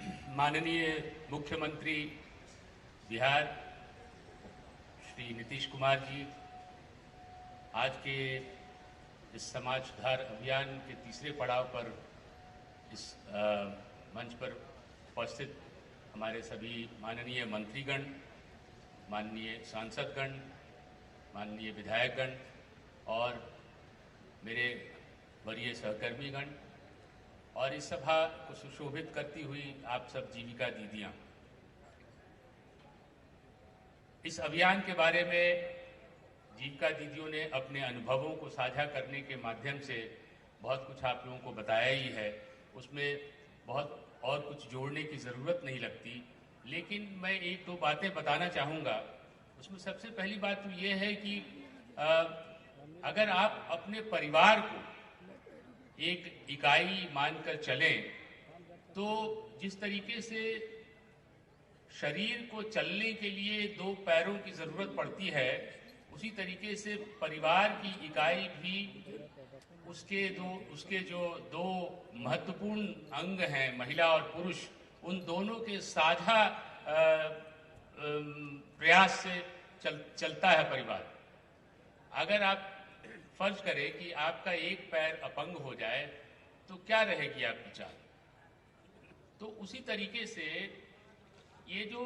माननीय मुख्यमंत्री बिहार श्री नीतीश कुमार जी आज के इस समाज सुधार अभियान के तीसरे पड़ाव पर इस मंच पर उपस्थित हमारे सभी माननीय मंत्रीगण, माननीय सांसदगण, माननीय विधायकगण और मेरे वरीय सहकर्मीगण और इस सभा को सुशोभित करती हुई आप सब जीविका दीदियां, इस अभियान के बारे में जीविका दीदियों ने अपने अनुभवों को साझा करने के माध्यम से बहुत कुछ आप लोगों को बताया ही है। उसमें बहुत और कुछ जोड़ने की ज़रूरत नहीं लगती, लेकिन मैं एक दो बातें बताना चाहूँगा। उसमें सबसे पहली बात तो ये है कि अगर आप अपने परिवार को एक इकाई मानकर चलें तो जिस तरीके से शरीर को चलने के लिए दो पैरों की ज़रूरत पड़ती है, उसी तरीके से परिवार की इकाई भी उसके जो दो महत्वपूर्ण अंग हैं, महिला और पुरुष, उन दोनों के साझा प्रयास से चलता है परिवार। अगर आप फर्ज करें कि आपका एक पैर अपंग हो जाए तो क्या रहेगी आपकी चाल। तो उसी तरीके से ये जो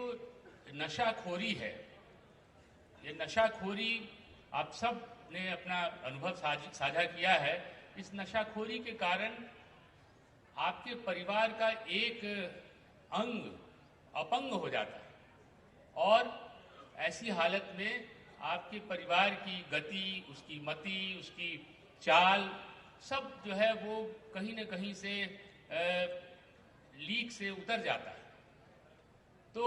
नशाखोरी है, ये नशाखोरी आप सब ने अपना अनुभव साझा किया है। इस नशाखोरी के कारण आपके परिवार का एक अंग अपंग हो जाता है और ऐसी हालत में आपके परिवार की गति, उसकी मति, उसकी चाल सब जो है वो कहीं न कहीं से लीक से उतर जाता है। तो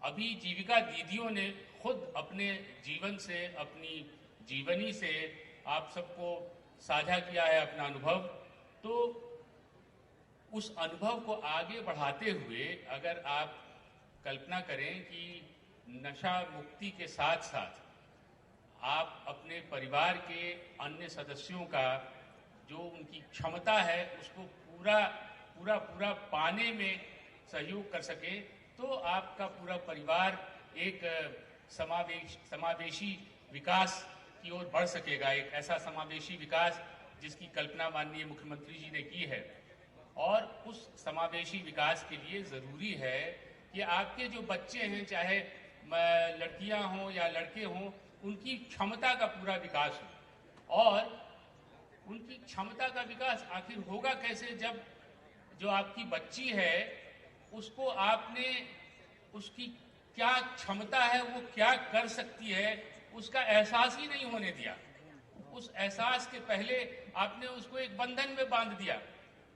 अभी जीविका दीदियों ने खुद अपने जीवन से, अपनी जीवनी से आप सबको साझा किया है अपना अनुभव। तो उस अनुभव को आगे बढ़ाते हुए अगर आप कल्पना करें कि नशा मुक्ति के साथ साथ आप अपने परिवार के अन्य सदस्यों का जो उनकी क्षमता है उसको पूरा पाने में सहयोग कर सके, तो आपका पूरा परिवार एक समावेशी विकास की ओर बढ़ सकेगा। एक ऐसा समावेशी विकास जिसकी कल्पना माननीय मुख्यमंत्री जी ने की है। और उस समावेशी विकास के लिए ज़रूरी है कि आपके जो बच्चे हैं, चाहे लड़कियां हों या लड़के हों, उनकी क्षमता का पूरा विकास हो। और उनकी क्षमता का विकास आखिर होगा कैसे, जब जो आपकी बच्ची है उसको आपने उसकी क्या क्षमता है, वो क्या कर सकती है, उसका एहसास ही नहीं होने दिया। उस एहसास के पहले आपने उसको एक बंधन में बांध दिया।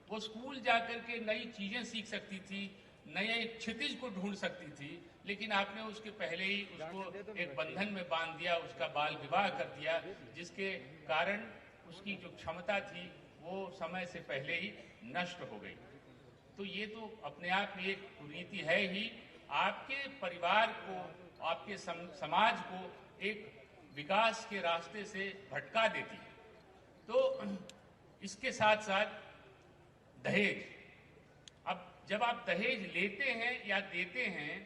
वो स्कूल जाकर के नई चीजें सीख सकती थी, नए क्षितिज को ढूंढ सकती थी, लेकिन आपने उसके पहले ही उसको एक बंधन में बांध दिया, उसका बाल विवाह कर दिया, जिसके कारण उसकी जो क्षमता थी वो समय से पहले ही नष्ट हो गई। तो ये तो अपने आप में एक कुरीति है ही, आपके परिवार को, आपके समाज को एक विकास के रास्ते से भटका देती है। तो इसके साथ साथ दहेज, अब जब आप दहेज लेते हैं या देते हैं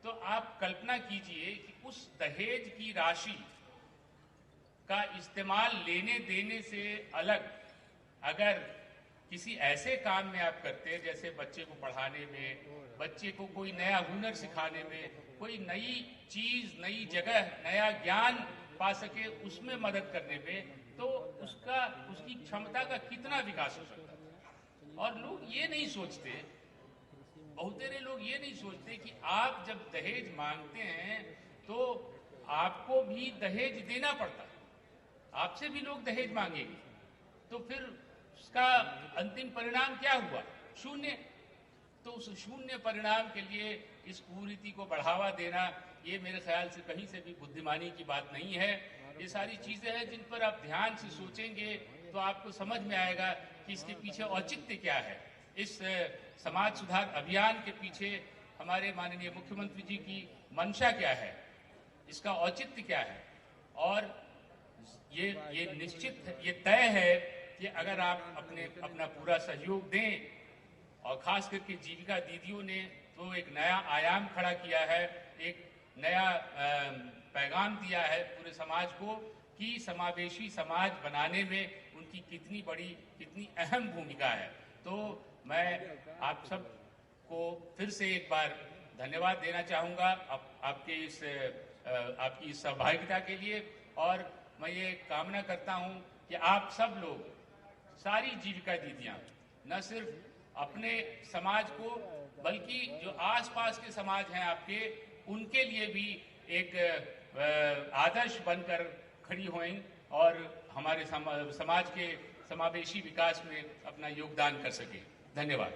तो आप कल्पना कीजिए कि उस दहेज की राशि का इस्तेमाल लेने देने से अलग अगर किसी ऐसे काम में आप करते हैं, जैसे बच्चे को पढ़ाने में, बच्चे को कोई नया हुनर सिखाने में, कोई नई चीज, नई जगह, नया ज्ञान पा सके उसमें मदद करने में, तो उसकी क्षमता का कितना विकास हो सकता है। और लोग ये नहीं सोचते, बहुतेरे लोग ये नहीं सोचते कि आप जब दहेज मांगते हैं तो आपको भी दहेज देना पड़ता है, आपसे भी लोग दहेज मांगेंगे, तो फिर उसका अंतिम परिणाम क्या हुआ? शून्य। तो उस शून्य परिणाम के लिए इस कुरीति को बढ़ावा देना, ये मेरे ख्याल से कहीं से भी बुद्धिमानी की बात नहीं है। ये सारी चीजें हैं जिन पर आप ध्यान से सोचेंगे तो आपको समझ में आएगा कि इसके पीछे औचित्य क्या है। इस समाज सुधार अभियान के पीछे हमारे माननीय मुख्यमंत्री जी की मंशा क्या है, इसका औचित्य क्या है। और ये निश्चित, ये तय है कि अगर आप अपना पूरा सहयोग दें और खास करके जीविका दीदियों ने तो एक नया आयाम खड़ा किया है, एक नया पैगाम दिया है पूरे समाज को कि समावेशी समाज बनाने में उनकी कितनी बड़ी, कितनी अहम भूमिका है। तो मैं आप सब को फिर से एक बार धन्यवाद देना चाहूँगा आपकी इस सहभागिता के लिए, और मैं ये कामना करता हूँ कि आप सब लोग, सारी जीविका दीदियाँ, न सिर्फ अपने समाज को बल्कि जो आसपास के समाज हैं आपके, उनके लिए भी एक आदर्श बनकर खड़ी हों और हमारे समाज के समावेशी विकास में अपना योगदान कर सके। धन्यवाद।